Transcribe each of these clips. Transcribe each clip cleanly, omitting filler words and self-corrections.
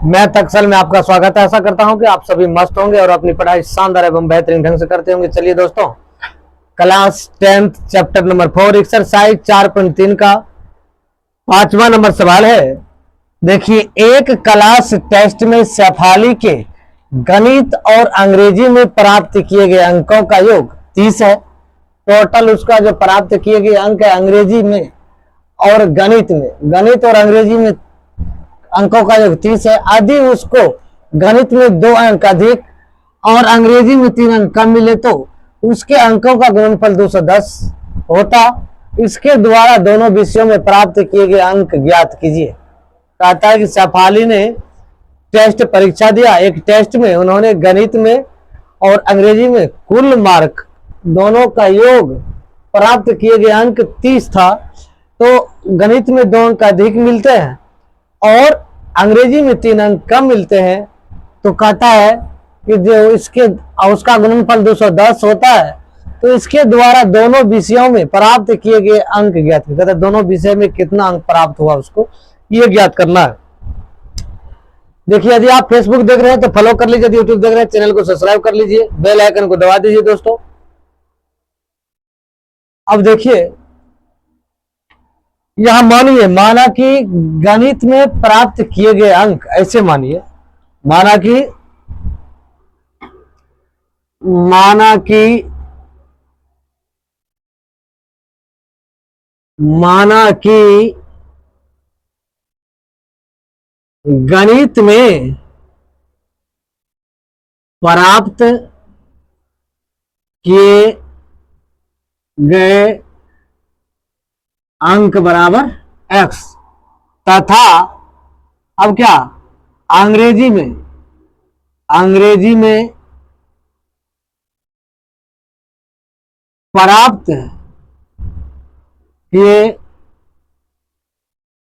Math Excel में आपका स्वागत है। आशा करता हूं कि आप सभी मस्त होंगे और अपनी पढ़ाई शानदार एवं बेहतरीन ढंग से करते होंगे। चलिए दोस्तों, class 10th chapter number 4 exercise 4.3 का 5वां नंबर सवाल है। देखिए, एक क्लास टेस्ट में शेफाली के गणित और अंग्रेजी में प्राप्त किए गए अंकों का योग 30 है। टोटल उसका जो प्राप्त किए गए अंक है अंग्रेजी में और गणित और अंग्रेजी में अंकों का योग 30 है। यदि उसको गणित में 2 अंक अधिक और अंग्रेजी में 3 अंक कम मिले तो उसके अंकों का गुणनफल 210 होता। इसके द्वारा दोनों विषयों में प्राप्त किए गए अंक ज्ञात कीजिए। कहता है कि शेफाली ने टेस्ट परीक्षा दिया। एक टेस्ट में उन्होंने गणित में और अंग्रेजी में कुल मार्क दोनों का योग प्राप्त किए गए अंक 30 था। तो गणित में 2 अंक अधिक मिलते हैं और अंग्रेजी में 3 अंक कम मिलते हैं। तो कहता है कि जो उसका गुणनफल 210 होता है। तो इसके द्वारा दोनों विषयों में प्राप्त किए गए अंक ज्ञात करना। कहता है दोनों विषय में कितना अंक प्राप्त हुआ उसको ये ज्ञात करना है। देखिए, यदि आप फेसबुक देख रहे हैं तो फॉलो कर लीजिए, यदि यूट्यूब देख रहे हैं चैनल को सब्सक्राइब कर लीजिए, बेल आइकन को दबा दीजिए दोस्तों। अब देखिए, यहां माना कि गणित में प्राप्त किए गए अंक ऐसे माना कि गणित में प्राप्त किए गए अंक बराबर x तथा अब क्या अंग्रेजी में प्राप्त किए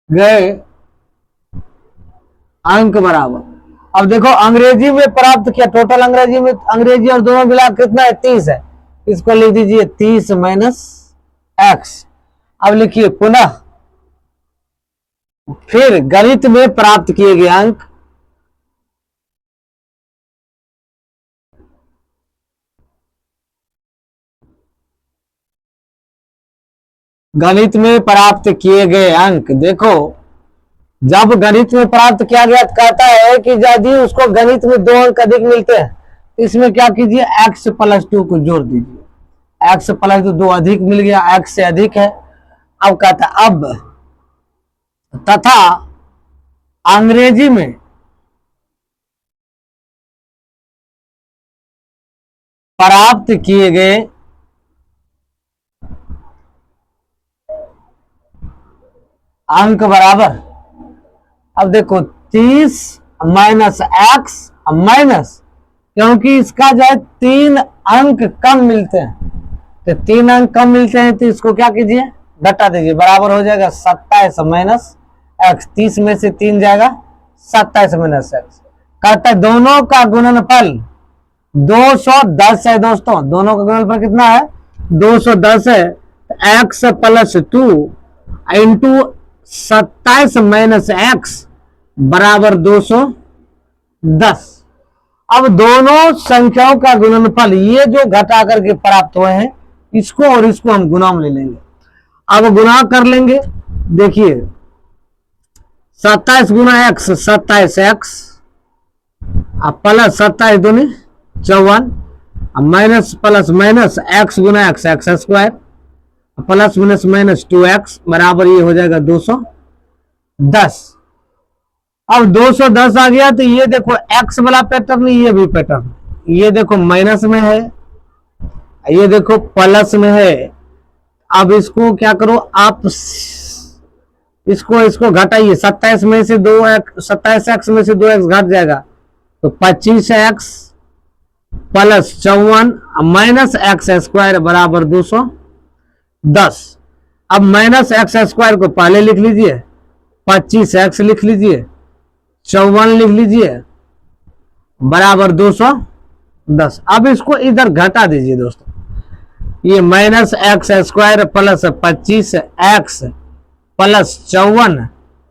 गए अंक बराबर। अब देखो, अंग्रेजी में प्राप्त किया, टोटल अंग्रेजी और दोनों मिला कितना है 30 है। इसको लिख दीजिए 30 माइनस x। अब लिखिए पुनः फिर गणित में प्राप्त किए गए अंक देखो, जब गणित में प्राप्त किया गया तो कहता है कि यदि उसको गणित में 2 अंक अधिक मिलते हैं इसमें क्या कीजिए x + 2 को जोड़ दीजिए। x + 2 अधिक मिल गया, x से अधिक है। अब कहता है अब तथा अंग्रेजी में प्राप्त किए गए अंक बराबर। अब देखो 30 माइनस x माइनस, क्योंकि इसका जो है 3 अंक कम मिलते हैं, तो 3 अंक कम मिलते हैं तो इसको क्या कीजिए घटा दीजिए, बराबर हो जाएगा 27 माइनस x। 30 में से 3 जाएगा 27 माइनस x। कहता है दोनों का गुणनफल 210 है। दोस्तों, दोनों का गुणनफल कितना है 210 है। x + 2 इंटू 27 माइनस x बराबर 210। अब दोनों संख्याओं का गुणनफल ये जो घटा करके प्राप्त हुए हैं इसको और इसको हम गुणा में ले लेंगे। अब गुणा कर लेंगे। देखिए 27 गुना x 27x प्लस 27 दूनी 54 माइनस प्लस माइनस x गुना x x² plus minus minus 2x बराबर ये हो जाएगा 210। अब 210 आ गया तो ये देखो x वाला पैटर्न, ये भी पैटर्न, ये देखो माइनस में है, ये देखो प्लस में है। अब इसको क्या करो आप इसको घटाइए। 27x में से 2x घट जाएगा तो 25x प्लस 54 माइनस x² बराबर 210। अब माइनस x² को पहले लिख लीजिए, 25x लिख लीजिए, 54 लिख लीजिए बराबर 210। अब इसको इधर घटा दीजिए दोस्तों। ये minus x² plus 25x plus 54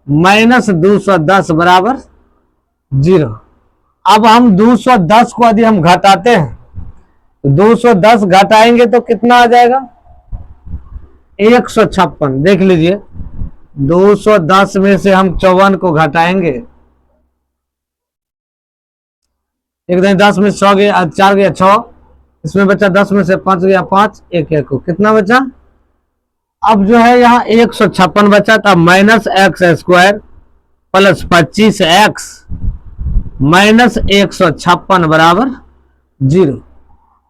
minus 210 बराबर 0। अब हम 210 को यदि हम घटाते हैं तो 210 घटाएंगे तो कितना आ जाएगा 156। देख लीजिए 210 में से हम 54 को घटाएंगे, एक दिन 10 में 6 गया, 4 गया 6, इसमें बचा 10 में से 5 गया 5, एक एक को कितना बचा। अब जो है यहाँ 156 बचा था, minus x square plus 25x minus 156 बराबर 0।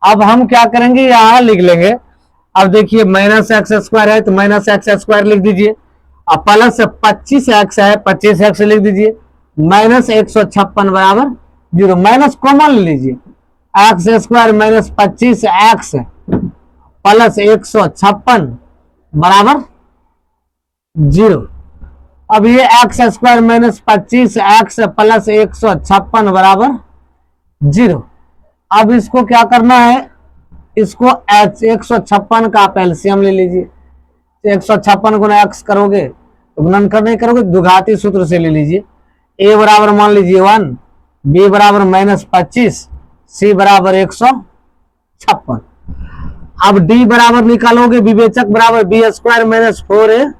अब हम क्या करेंगे यहां लिख लेंगे। अब देखिए माइनस एक्स स्क्वायर है तो माइनस एक्स स्क्वायर लिख दीजिए, अब प्लस 25x है 25x लिख दीजिए, माइनस 156 बराबर 0। माइनस कॉमन ले लीजिए, x square minus 25x plus 156 बराबर 0। अब ये x square minus 25x plus 156 बराबर 0। अब इसको क्या करना है, इसको 156 का आप एलसीएम ले लीजिए। 156 गुना एक्स करोगे तो गुणन कर नहीं करोगे, द्विघाती सूत्र से ले लीजिए। ए बराबर मान लीजिए 1, बी बराबर माइनस 25, सी बराबर 156। अब डी बराबर निकालोगे, विवेचक बराबर बी स्क्वायर माइनस 4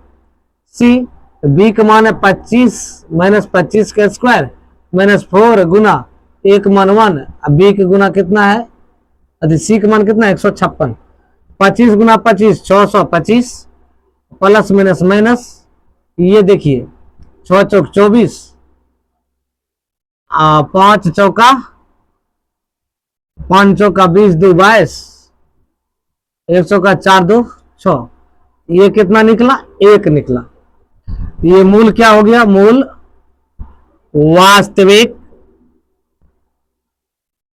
सी, बी का मान है 25 माइनस 25 का स्क्वायर माइनस 4 गुना 1 मान 1, अब बी का गुना कितना है, अभी सी का मान कितना है 156, 25 गुना 25 625 प्लस माइनस माइनस, ये देखिए 6 चौक 24, 5 चौका 5 चौका 20 2 22, 1 चौका 4 2 6, ये कितना निकला 1 निकला। ये मूल क्या हो गया, मूल वास्तविक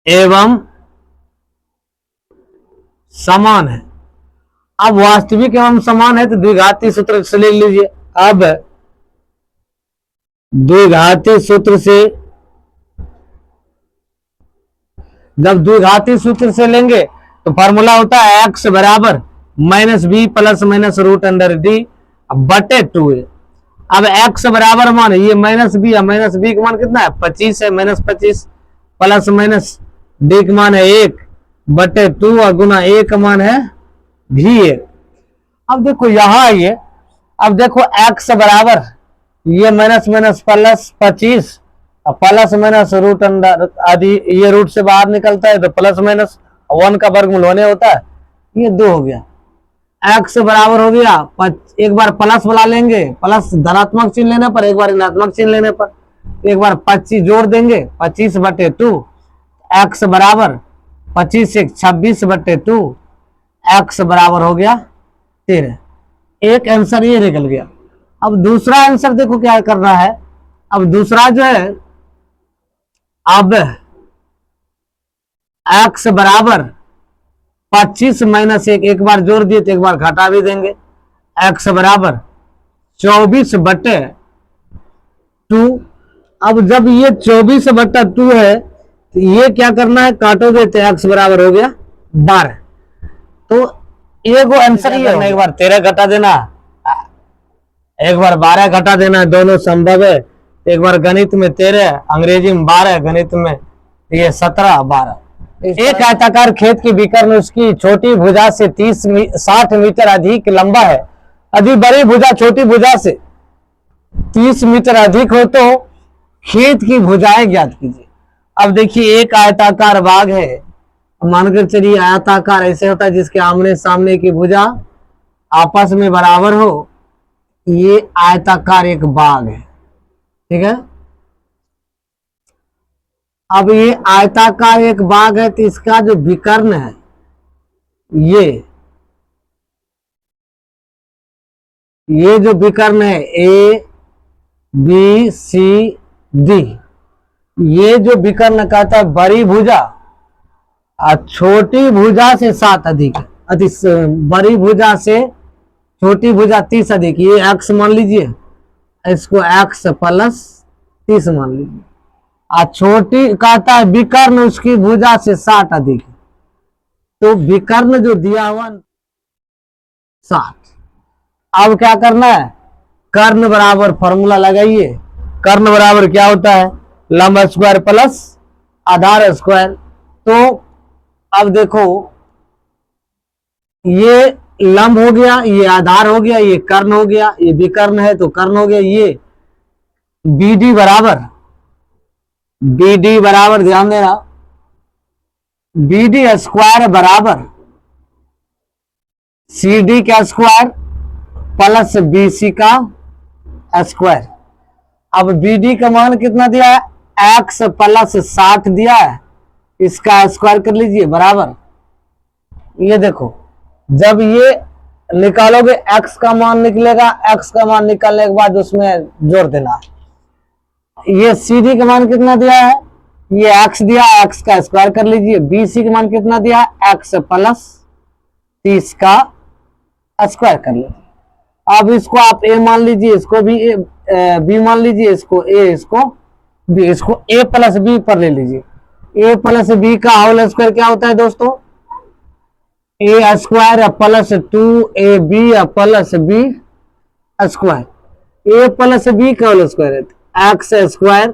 एवं समान है। अब वास्तविक एवं समान है तो द्विघाती सूत्र से ले लीजिए। अब द्विघाती सूत्र से जब द्विघाती सूत्र से लेंगे तो फॉर्मूला होता है x बराबर minus B plus minus root under D बटे 2 है। अब x बराबर मान ये माइनस बी है, माइनस बी का मान कितना है 25 है, माइनस 25 प्लस माइनस डी का मान है 1 बटे 2 और गुना ए का मान है भी 1। अब देखो यहां आइए, अब देखो x बराबर ये माइनस माइनस प्लस 25 और प्लस माइनस रूट अंडर आदि, ये रूट से बाहर निकलता है तो प्लस माइनस 1 का वर्गमूल होने होता है, ये 2 हो गया। x बराबर हो गया, एक बार प्लस बुला लेंगे, प्लस धनात्मक चिन्ह लेने पर, एक बार ऋणात्मक चिन्ह लेने पर, एक बार 25 जोड़ देंगे 25 बटे 2, x बराबर 25 से 26 बटे 2, x बराबर हो गया 13। एक आंसर ये निकल गया। अब दूसरा आंसर देखो क्या करना है। अब दूसरा जो है, अब x बराबर 25 माइनस 1, एक बार जोड़ दिए तो एक बार घटा भी देंगे, x बराबर 24 बटे 2। अब जब ये 24 बटा 2 है तो ये क्या करना है, काटोगे तो x बराबर हो गया 12। तो एक आंसर ही है, एक बार 13 घटा देना, एक बार 12 घटा देना, दोनों संभव है। एक बार गणित में 13, अंग्रेजी में 12, गणित में ये 17 12। एक आयताकार खेत की विकर्ण उसकी छोटी भुजा से 60 मीटर अधिक लंबा है। यदि बड़ी भुजा छोटी भुजा से 30 मीटर अधिक हो तो खेत की भुजाएं ज्ञात कीजिए। अब देखिए एक आयताकार भाग है, मानकर चलिए आयताकार ऐसे होता है जिसके आमने सामने की भुजा आपस में बराबर हो, ये आयताकार एक भाग है, ठीक है। अब ये आयताकार एक भाग है तो इसका जो विकर्ण है, ये जो विकर्ण है ए बी सी डी, ये जो विकर्ण कहता है बड़ी भुजा और छोटी भुजा से 7 अधिक, बड़ी भुजा से छोटी भुजा 30 अधिक, ये x मान लीजिए, इसको x प्लस 30 मान लीजिए। और छोटी कहता है विकर्ण उसकी भुजा से 60 अधिक, तो विकर्ण जो दिया हुआ 60। अब क्या करना है, कर्ण बराबर फॉर्मूला लगाइए। कर्ण बराबर क्या होता है, लंब स्क्वायर प्लस आधार स्क्वायर। तो अब देखो ये लंब हो गया, ये आधार हो गया, ये कर्ण हो गया, ये विकर्ण है तो कर्ण हो गया। ये बी डी बराबर ध्यान देना, बी डी स्क्वायर बराबर सी डी का स्क्वायर प्लस बी सी का स्क्वायर। अब बी डी का मान कितना दिया है, एक्स प्लस 60 दिया है, इसका स्क्वायर कर लीजिए बराबर। ये देखो जब ये निकालोगे x का मान निकलेगा, x का मान निकालने के बाद उसमें जोड़ देना। ये सी डी का मान कितना दिया है, ये x दिया, x का स्क्वायर कर लीजिए। बी सी का मान कितना दिया है, x प्लस 30 का स्क्वायर कर लीजिए। अब इसको आप a मान लीजिए, इसको भी b मान लीजिए, इसको a, इसको b, इसको a प्लस b पर ले लीजिए। a प्लस b का होल स्क्वायर क्या होता है दोस्तों, a square plus 2ab plus b square. a plus b का होल स्क्वायर है x square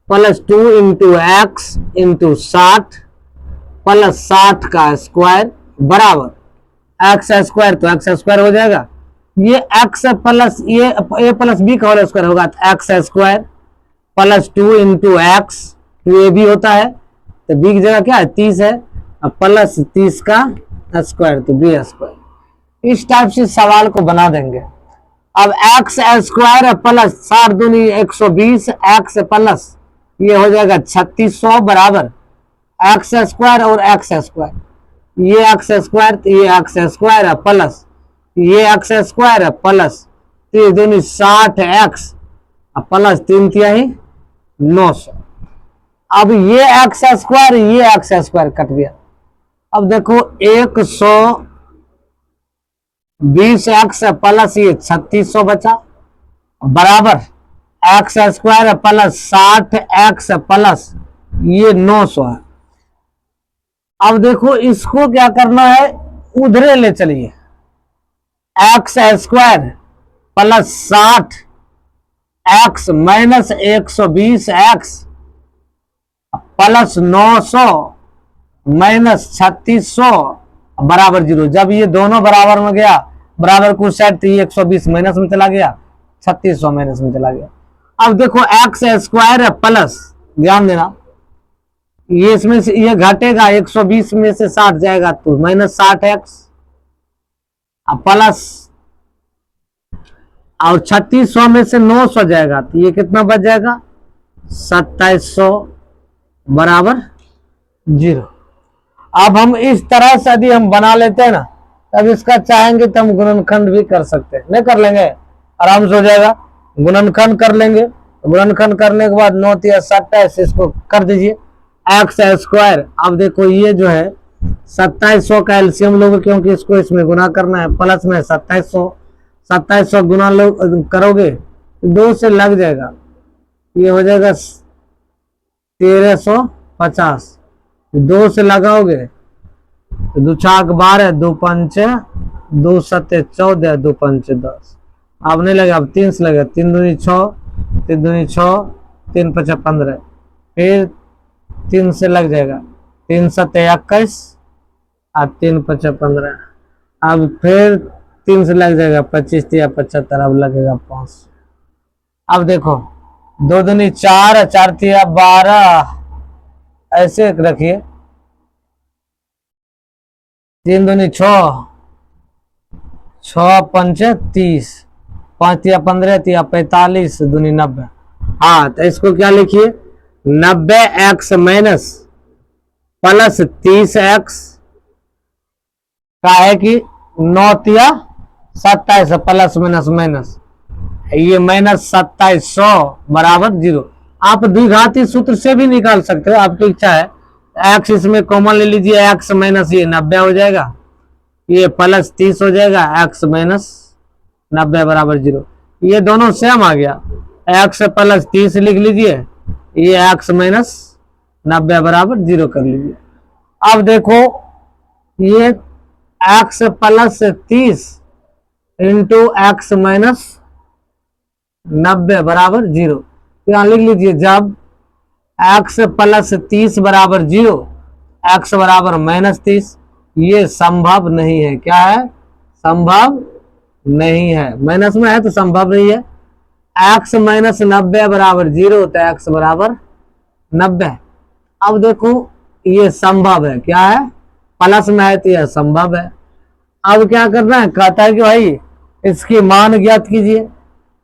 plus 2 into x into 60 plus 60 का स्क्वायर बराबर एक्स स्क्वायर, तो एक्स स्क्वायर हो जाएगा। ये एक्स प्लस ये a प्लस बी का होल स्क्वायर होगा, तो x square plus 2 into x, ये भी होता है तो बी की जगह क्या है 30 है, प्लस 30 का स्क्वायर तो बी स्क्वायर। इस टाइप से सवाल को बना देंगे। अब एक्स स्क्वायर प्लस 60 दूनी 120 एक्स प्लस ये हो जाएगा 3600 बराबर एक्स स्क्वायर और एक्स स्क्वायर, ये एक्स स्क्वायर तो ये एक्स स्क्वायर है प्लस ये एक्स स्क्वायर है प्लस 3 दूनी 60 एक्स प्लस 3 तिहाई 900। अब ये एक्स स्क्वायर ये एक्स स्क्वायर कट गया। अब देखो 120 एक्स प्लस ये 3600 बचा बराबर x square plus 60 x plus ये 900 है। अब देखो इसको क्या करना है, उधरे ले चलिए, x square plus 60 x minus 120 x plus 900 minus 3600 बराबर 0। जब ये दोनों बराबर में गया, बराबर को सेट, तो ये 120 माइनस में चला गया, 3600 माइनस में चला गया। अब देखो एक्स स्क्वायर प्लस, ध्यान देना ये इसमें से ये घटेगा, 120 में से 60 जाएगा तो माइनस 60 एक्स प्लस, और 3600 में से 900 जाएगा तो ये कितना बच जाएगा 2700 बराबर 0। अब हम इस तरह से यदि हम बना लेते हैं ना, तब इसका चाहेंगे तो हम गुणनखंड भी कर सकते हैं, नहीं कर लेंगे आराम से हो जाएगा। गुणनखंड कर लेंगे, गुणनखंड करने के बाद 9 तिया 27, इसको कर दीजिए एक्स स्क्वायर। अब देखो ये जो है 2700 का एलसीएम लोगे क्योंकि इसको इसमें गुना करना है, प्लस में 2700 गुना करोगे 2 से लग जाएगा, ये हो जाएगा 1350। 2 से लगाओगे तो 2 छाक 12, 2 पंचे 2 सत्ते 14, 2 पंचे 10। अब नहीं लगे, अब 3 से लगे, 3 दूनी 6, 3 दूनी 6, 3 पचा 15, फिर 3 से लग जाएगा, 3 सत्ते 21 और 3 पचा 15। अब फिर 3 से लग जाएगा 25 या 75, अब लगेगा 5। अब देखो 2 दूनी 4, 4 तिया 12, ऐसे रखिए, 3 दूनी 6, 6 पंचे 30, 5 तिया 15 तिया 45 दूनी 90। हाँ तो इसको क्या लिखिए 90 एक्स माइनस प्लस 30 एक्स का है कि 9 तिया 27 प्लस माइनस माइनस, ये माइनस 2700 बराबर 0। आप द्विघाती सूत्र से भी निकाल सकते हो, आपकी इच्छा है। एक्स इसमें कॉमन ले लीजिए, एक्स माइनस ये 90 हो जाएगा, ये प्लस 30 हो जाएगा, एक्स माइनस 90 बराबर 0। ये दोनों सेम आ गया, एक्स प्लस 30 लिख लीजिए, ये एक्स माइनस 90 बराबर 0 कर लीजिए। अब देखो ये x plus 30 into x minus 90 बराबर 0, यहाँ लिख लीजिए जब एक्स प्लस 30 बराबर 0, एक्स बराबर -30, ये संभव नहीं है। क्या है? संभव नहीं है। माइनस में है तो संभव नहीं है। एक्स माइनस 90 बराबर 0 होता है, एक्स बराबर 90। अब देखो ये संभव है। क्या है? प्लस में है तो यह संभव है। अब क्या करना है? कहता है कि भाई इसकी मान ज्ञात कीजिए।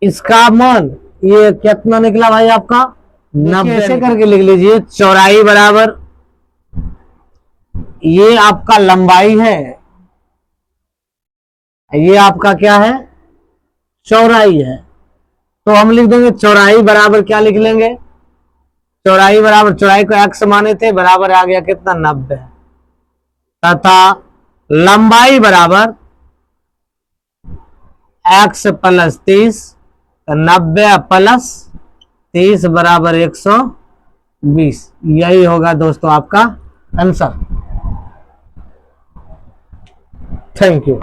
इसका मान ये कितना निकला भाई आपका? 90। ऐसे करके लिख लीजिए, चौड़ाई बराबर ये आपका लंबाई है, ये आपका क्या है? चौड़ाई है। तो हम लिख देंगे चौड़ाई बराबर क्या लिख लेंगे? चौड़ाई बराबर, चौड़ाई को x माने थे, बराबर आ गया कितना? 90। तथा लंबाई बराबर x प्लस 30, 90 प्लस 30 बराबर 120। यही होगा दोस्तों आपका आंसर। Thank you.